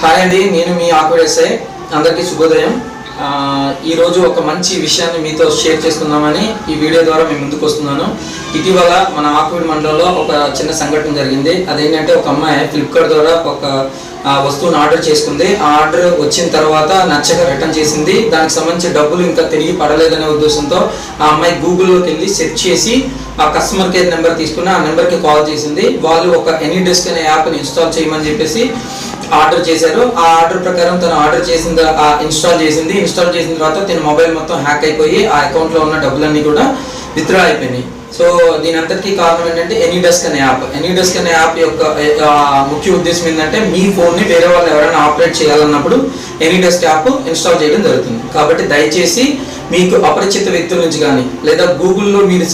Hi అండి, నేను మీ awkward SI. అందరికీ శుభోదయం. ఈరోజు ఒక మంచి విషయాన్ని మీతో షేర్ చేసుకుందామని ఈ వీడియో ద్వారా మేము ముందుకు వస్తున్నాను. ఇటీవల మన ఆక్వర్డ్ మండలంలో ఒక చిన్న సంఘటన జరిగింది. అదేంటంటే ఒక అమ్మాయి ఫ్లిప్కార్ట్ ద్వారా ఒక వస్తువును ఆర్డర్ చేసుకుంది. ఆ ఆర్డర్ వచ్చిన తర్వాత నచ్చక రిటర్న్ చేసింది. దానికి సంబంధించి డబ్బులు ఇంకా తిరిగి పడలేదనే ఉద్దేశంతో ఆ అమ్మాయి గూగుల్లోకి వెళ్ళి సెర్చ్ చేసి ఆ కస్టమర్ కేర్ నెంబర్ తీసుకుని ఆ నెంబర్కి కాల్ చేసింది. వాళ్ళు ఒక ఎనీడెస్క్ అనే యాప్ని ఇన్స్టాల్ చేయమని చెప్పేసి ఆర్డర్ చేశారు. ఆ ఆర్డర్ ప్రకారం తను ఆర్డర్ చేసిన ఇన్స్టాల్ చేసిన తర్వాత తన మొబైల్ మొత్తం హ్యాక్ అయిపోయి ఆ అకౌంట్లో ఉన్న డబ్బులన్నీ కూడా విత్డ్రా అయిపోయినాయి. సో దీని అంతటికీ కారణం ఏంటంటే ఎనీడెస్క్ అనే యాప్ యొక్క ముఖ్య ఉద్దేశం ఏంటంటే మీ ఫోన్ని వేరే వాళ్ళు ఎవరైనా ఆపరేట్ చేయాలన్నప్పుడు ఎనీడెస్క్ యాప్ ఇన్స్టాల్ చేయడం జరుగుతుంది. కాబట్టి దయచేసి మీకు అపరిచిత వ్యక్తుల నుంచి కానీ లేదా గూగుల్లో మీరు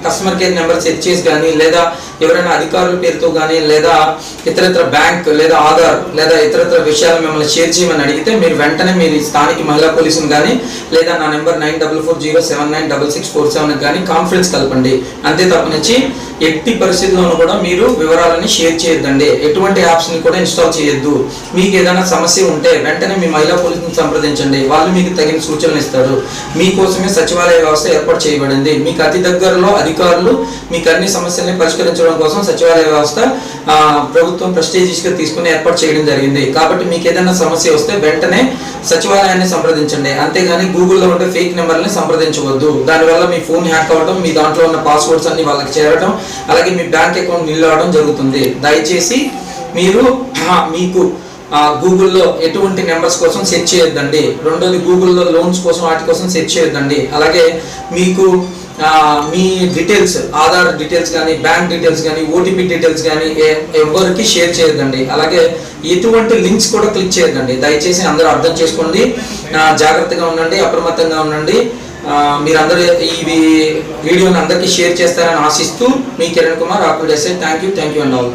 కస్టమర్ కేర్ నెంబర్ సెర్చ్ చేసి కానీ లేదా ఎవరైనా అధికారుల పేరుతో కానీ లేదా ఇతరత్ర బ్యాంక్ లేదా ఆధార్ లేదా ఇతరత్ర విషయాలు మిమ్మల్ని షేర్ చేయమని అడిగితే మీరు వెంటనే మీరు స్థానిక మహిళా పోలీసుని కానీ లేదా నా నెంబర్ 9440796647 కానీ కాన్ఫరెన్స్ కలపండి. అంతే తప్పనిచ్చి ఎట్టి పరిస్థితుల్లోనూ కూడా మీరు వివరాలని షేర్ చేయొద్దండి. ఎటువంటి యాప్స్ని కూడా ఇన్స్టాల్ చేయొద్దు. మీకు ఏదైనా సమస్య ఉంటే వెంటనే మీ మహిళా పోలీసుని సంప్రదించండి. వాళ్ళు మీకు తగిన సూచనలు ఇస్తారు. మీకోసమే సచివాలయ వ్యవస్థ ఏర్పాటు చేయబడింది. మీకు అతి దగ్గరలో అధికారులు మీకు అన్ని సమస్యల్ని పరిష్కరించడం కోసం సచివాలయ వ్యవస్థ ప్రభుత్వం ప్రెస్టీజియస్గా తీసుకుని ఏర్పాటు చేయడం జరిగింది. కాబట్టి మీకు ఏదైనా సమస్య వస్తే వెంటనే సచివాలయాన్ని సంప్రదించండి. అంతేగాని గూగుల్లో ఉండే ఫేక్ నెంబర్ని సంప్రదించవద్దు. దానివల్ల మీ ఫోన్ హ్యాక్ అవ్వడం, మీ దాంట్లో ఉన్న పాస్వర్డ్స్ అన్ని వాళ్ళకి చేరడం, అలాగే మీ బ్యాంక్ అకౌంట్ నిల్ అవడం జరుగుతుంది. దయచేసి మీరు మీకు గూగుల్లో ఎటువంటి నెంబర్స్ కోసం సెర్చ్ చేయొద్దండి. రెండోది గూగుల్లో లోన్స్ కోసం వాటి కోసం సెర్చ్ చేయొద్దండి. అలాగే మీకు మీ డీటెయిల్స్ ఆధార్ డీటెయిల్స్ కానీ బ్యాంక్ డీటెయిల్స్ కానీ ఓటీపీ డీటెయిల్స్ కానీ ఎవరికి షేర్ చేయొద్దండి. అలాగే ఎటువంటి లింక్స్ కూడా క్లిక్ చేయొద్దండి. దయచేసి అందరూ అర్థం చేసుకోండి. జాగ్రత్తగా ఉండండి, అప్రమత్తంగా ఉండండి. మీరందరూ ఈ వీడియోని అందరికీ షేర్ చేస్తారని ఆశిస్తూ మీ Kiran Kumar, awkward SI. Thank you and all.